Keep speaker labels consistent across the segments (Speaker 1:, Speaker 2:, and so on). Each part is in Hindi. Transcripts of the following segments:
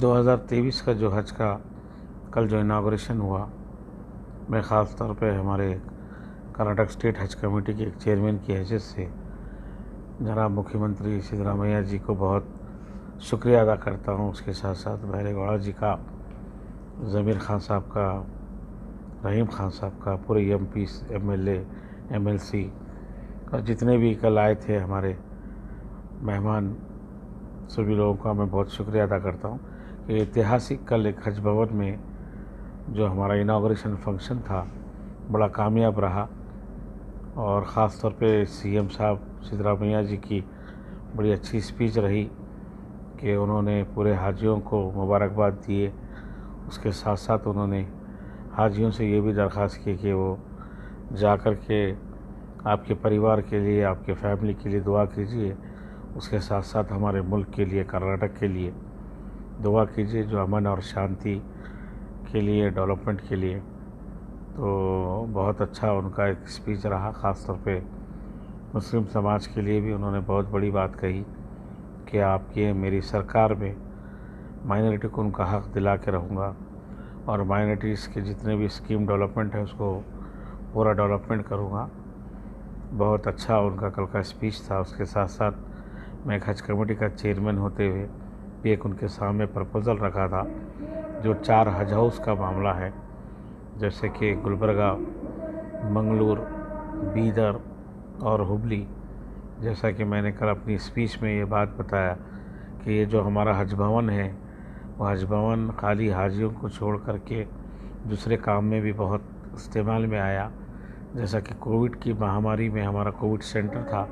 Speaker 1: 2023 का जो हज का कल जो इनाग्रेशन हुआ, मैं ख़ास तौर पे हमारे कर्नाटक स्टेट हज कमेटी के एक चेयरमैन की हैसियत से जनाब मुख्यमंत्री सिद्धरामैया जी को बहुत शुक्रिया अदा करता हूँ। उसके साथ साथ बहरे गौड़ा जी का, ज़मीर खान साहब का, रहीम खान साहब का, पूरे MP, MLA, MLC और जितने भी कल आए थे हमारे मेहमान, सभी लोगों का मैं बहुत शुक्रिया अदा करता हूँ कि ऐतिहासिक कल एक हज भवन में जो हमारा इनाग्रेशन फंक्शन था बड़ा कामयाब रहा। और ख़ास तौर पे CM साहब सिद्धरामैया जी की बड़ी अच्छी स्पीच रही कि उन्होंने पूरे हाजियों को मुबारकबाद दिए। उसके साथ साथ उन्होंने हाजियों से ये भी दरख्वास्त की कि वो जाकर के आपके परिवार के लिए, आपके फैमिली के लिए दुआ कीजिए। उसके साथ साथ हमारे मुल्क के लिए, कर्नाटक के लिए दुआ कीजिए, जो अमन और शांति के लिए, डेवलपमेंट के लिए। तो बहुत अच्छा उनका एक स्पीच रहा। ख़ास तौर पे मुस्लिम समाज के लिए भी उन्होंने बहुत बड़ी बात कही कि आपकी मेरी सरकार में माइनॉरिटी को उनका हक़ दिला के रहूँगा और माइनॉरिटीज़ के जितने भी स्कीम डेवलपमेंट है उसको पूरा डेवलपमेंट करूँगा। बहुत अच्छा उनका कल का स्पीच था। उसके साथ साथ मैं एक हज कमेटी का चेयरमैन होते हुए भी एक उनके सामने प्रपोज़ल रखा था, जो 4 हज हाउस का मामला है, जैसे कि गुलबर्गा, मंगलूर, बीदर और हुबली। जैसा कि मैंने कल अपनी स्पीच में ये बात बताया कि ये जो हमारा हज भवन है, वो हज भवन खाली हाजियों को छोड़ करके दूसरे काम में भी बहुत इस्तेमाल में आया। जैसा कि कोविड की महामारी में हमारा कोविड सेंटर था,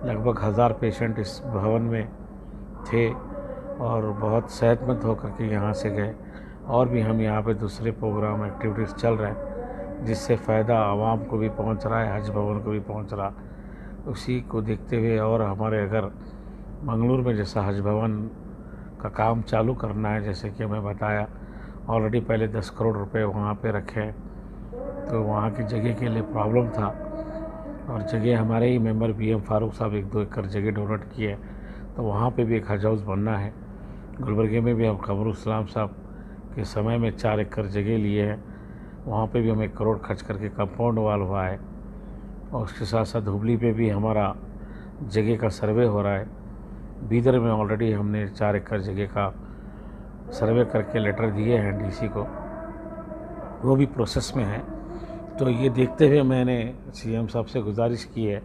Speaker 1: लगभग 1000 पेशेंट इस भवन में थे और बहुत सेहतमंद होकर के यहाँ से गए। और भी हम यहाँ पे दूसरे प्रोग्राम, एक्टिविटीज़ चल रहे हैं जिससे फ़ायदा आवाम को भी पहुँच रहा है, हज भवन को भी पहुँच रहा। उसी को देखते हुए और हमारे अगर मंगलूर में जैसा हज भवन का काम चालू करना है, जैसे कि हमें बताया ऑलरेडी पहले 10 करोड़ रुपए वहाँ पे रखे हैं, तो वहाँ की जगह के लिए प्रॉब्लम था और जगह हमारे ही मेंबर BM फारूक साहब 1-2 एकड़ जगह डोनेट की है, तो वहाँ पे भी एक हज हाउस बनना है। गुलबर्गे में भी हम कमरुल इस्लाम साहब के समय में 4 एकड़ जगह लिए हैं, वहाँ पे भी हम 1 करोड़ खर्च करके कंपाउंड वाल हुआ है। और उसके साथ साथ हुबली पे भी हमारा जगह का सर्वे हो रहा है। बीदर में ऑलरेडी हमने 4 एकड़ जगह का सर्वे करके लेटर दिए हैं DC को, वो भी प्रोसेस में है। तो ये देखते हुए मैंने CM साहब से गुजारिश की है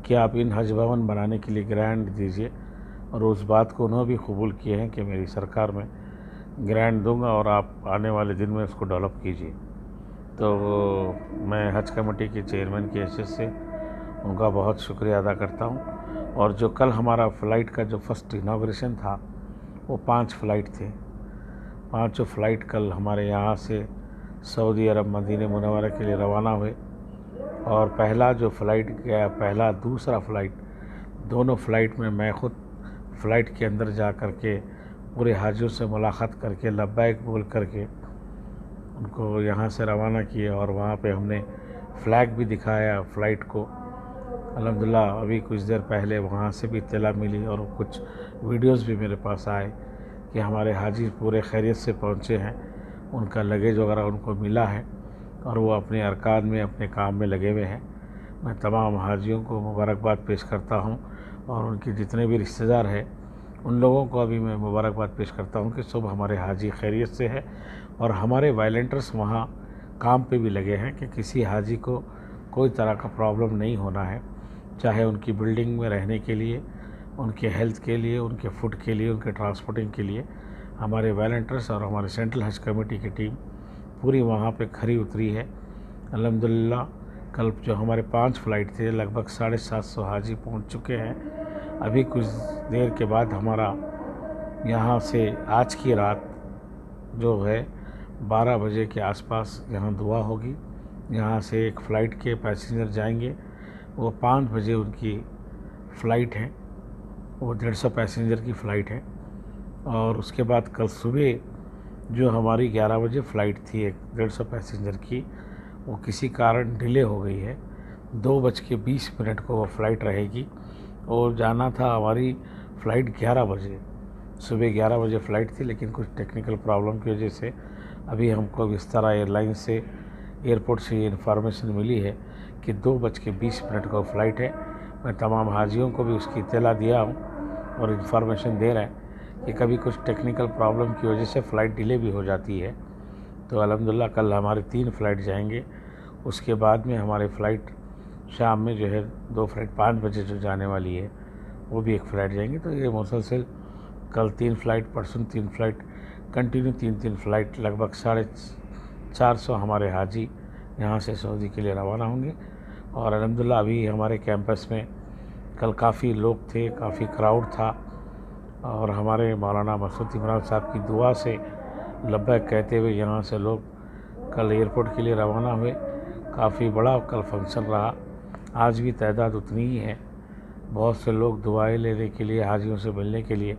Speaker 1: कि आप इन हज भवन बनाने के लिए ग्रांट दीजिए, और उस बात को उन्होंने भी कबूल किए हैं कि मेरी सरकार में ग्रांट दूंगा और आप आने वाले दिन में उसको डेवलप कीजिए। तो मैं हज कमेटी के चेयरमैन की हैसियत से उनका बहुत शुक्रिया अदा करता हूँ। और जो कल हमारा फ़्लाइट का जो फर्स्ट इनाग्रेशन था, वो 5 फ़्लाइट थे। 5 फ़्लाइट कल हमारे यहाँ से सऊदी अरब मदीने मुनव्वरा के लिए रवाना हुए। और पहला जो फ़्लाइट गया, पहला दूसरा फ़्लाइट, दोनों फ़्लाइट में मैं ख़ुद फ़्लाइट के अंदर जा कर के पूरे हाजियों से मुलाकात करके लब्बैक बोल करके उनको यहाँ से रवाना किए। और वहाँ पे हमने फ़्लैग भी दिखाया फ़्लाइट को। अल्हम्दुलिल्लाह अभी कुछ देर पहले वहाँ से भी इत्तला मिली और कुछ वीडियोस भी मेरे पास आए कि हमारे हाजी पूरे खैरियत से पहुँचे हैं, उनका लगेज वगैरह उनको मिला है और वो अपने अरकान में, अपने काम में लगे हुए हैं। मैं तमाम हाजियों को मुबारकबाद पेश करता हूँ और उनके जितने भी रिश्तेदार हैं उन लोगों को अभी मैं मुबारकबाद पेश करता हूँ कि सब हमारे हाजी खैरियत से है। और हमारे वॉलंटियर्स वहाँ काम पे भी लगे हैं कि किसी हाजी को कोई तरह का प्रॉब्लम नहीं होना है, चाहे उनकी बिल्डिंग में रहने के लिए, उनके हेल्थ के लिए, उनके फूड के लिए, उनके ट्रांसपोर्टिंग के लिए हमारे वॉलंटियर्स और हमारे सेंट्रल हज कमेटी की टीम पूरी वहाँ पे खरी उतरी है। अल्हम्दुलिल्लाह कल जो हमारे 5 फ़्लाइट थे, लगभग 750 हाजी पहुँच चुके हैं। अभी कुछ देर के बाद हमारा यहाँ से आज की रात जो है 12 बजे के आसपास यहाँ दुआ होगी। यहाँ से एक फ़्लाइट के पैसेंजर जाएंगे, वो 5 बजे उनकी फ़्लाइट है, वो 150 पैसेंजर की फ़्लाइट है। और उसके बाद कल सुबह जो हमारी 11 बजे फ़्लाइट थी 150 पैसेंजर की, वो किसी कारण डिले हो गई है। 2:20 को वो फ़्लाइट रहेगी और जाना था हमारी फ़्लाइट 11 बजे, सुबह 11 बजे फ़्लाइट थी, लेकिन कुछ टेक्निकल प्रॉब्लम की वजह से अभी हमको विस्तारा एयरलाइंस से एयरपोर्ट से ये इन्फॉर्मेशन मिली है कि 2:20 को फ़्लाइट है। मैं तमाम हाजियों को भी उसकी इत्तला दिया हूँ और इन्फॉर्मेशन दे रहा है कि कभी कुछ टेक्निकल प्रॉब्लम की वजह से फ़्लाइट डिले भी हो जाती है। तो अल्हम्दुलिल्लाह कल हमारे 3 फ़्लाइट जाएंगे। उसके बाद में हमारी फ़्लाइट शाम में जो है 2 फ़्लाइट 5 बजे जो जाने वाली है, वो भी एक फ़्लाइट जाएंगी। तो ये मुसलसल कल 3 फ़्लाइट, परसों 3 फ़्लाइट, कंटिन्यू 3-3 फ़्लाइट, लगभग 450 हमारे हाजी यहाँ से सऊदी के लिए रवाना होंगे। और अल्हम्दुलिल्लाह अभी हमारे कैंपस में कल काफ़ी लोग थे, काफ़ी क्राउड था और हमारे मौलाना मसूद इमरान साहब की दुआ से लब्बैक कहते हुए यहाँ से लोग कल एयरपोर्ट के लिए रवाना हुए। काफ़ी बड़ा कल फंक्शन रहा। आज भी तादाद उतनी ही है। बहुत से लोग दुआएं लेने के लिए, हाजियों से मिलने के लिए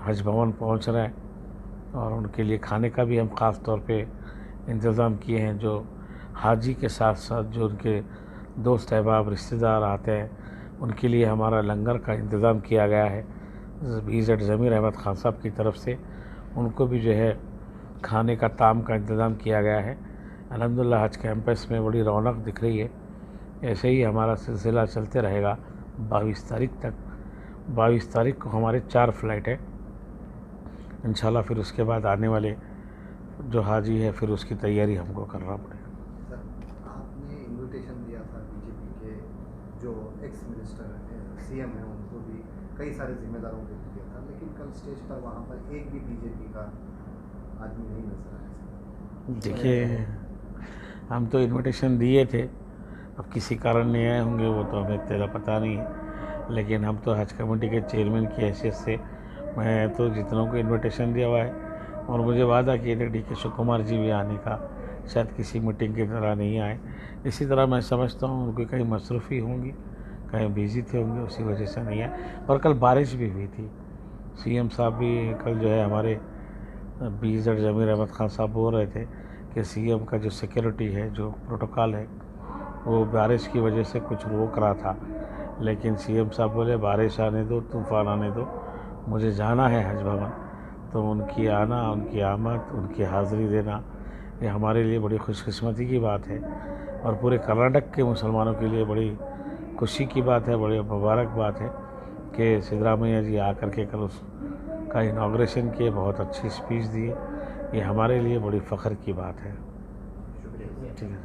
Speaker 1: हज भवन पहुँच रहे हैं और उनके लिए खाने का भी हम ख़ास तौर पे इंतज़ाम किए हैं। जो हाजी के साथ साथ जो उनके दोस्त अहबाब रिश्तेदार आते हैं, उनके लिए हमारा लंगर का इंतज़ाम किया गया है BZ ज़मीर अहमद खान साहब की तरफ से। उनको भी जो है खाने का ताम का इंतज़ाम किया गया है। अल्हम्दुलिल्लाह हज कैंपस में बड़ी रौनक दिख रही है। ऐसे ही हमारा सिलसिला चलते रहेगा 22 तारीख तक। 22 तारीख को हमारे 4 फ़्लाइट है इंशाल्लाह। फिर उसके बाद आने वाले जो हाजी है फिर उसकी तैयारी हमको करना पड़ेगा।
Speaker 2: सर, आपने इन्विटेशन दिया था बीजेपी के जो एक्स मिनिस्टर CM हैं, उनको भी कई सारे जिम्मेदारों को दिया था, लेकिन कल स्टेज पर वहाँ पर एक भी बीजेपी का आदमी नहीं नजर आया।
Speaker 1: देखिए, हम तो इन्विटेशन दिए थे, अब किसी कारण नहीं आए होंगे वो तो हमें तेरा पता नहीं है, लेकिन हम तो हज कमेटी के चेयरमैन की हैसियत से मैं तो जितनों को इन्विटेशन दिया हुआ है और मुझे वादा किए थे DK शिव कुमार जी भी आने का, शायद किसी मीटिंग की तरह नहीं आए। इसी तरह मैं समझता हूँ उनकी कहीं मसरूफ़ी होंगी, कहीं बिजी थे होंगे, उसी वजह से नहीं आए। और कल बारिश भी हुई थी। CM साहब भी कल जो है हमारे BZ ज़मीर अहमद खान साहब बोल रहे थे कि CM का जो सिक्योरिटी है, जो प्रोटोकॉल है, वो बारिश की वजह से कुछ रोक रहा था, लेकिन CM साहब बोले बारिश आने दो, तूफ़ान आने दो, मुझे जाना है हज भवन। तो उनकी आना, उनकी आमद, उनकी हाज़िरी देना, ये हमारे लिए बड़ी खुशकिस्मती की बात है और पूरे कर्नाटक के मुसलमानों के लिए बड़ी खुशी की बात है, बड़ी मुबारक बात है कि सिद्धरामैया जी आकर के कल उसका इनाग्रेशन किए, बहुत अच्छी स्पीच दी। ये हमारे लिए बड़ी फ़ख्र की बात है।
Speaker 2: शुक्रिया।
Speaker 1: ठीक है।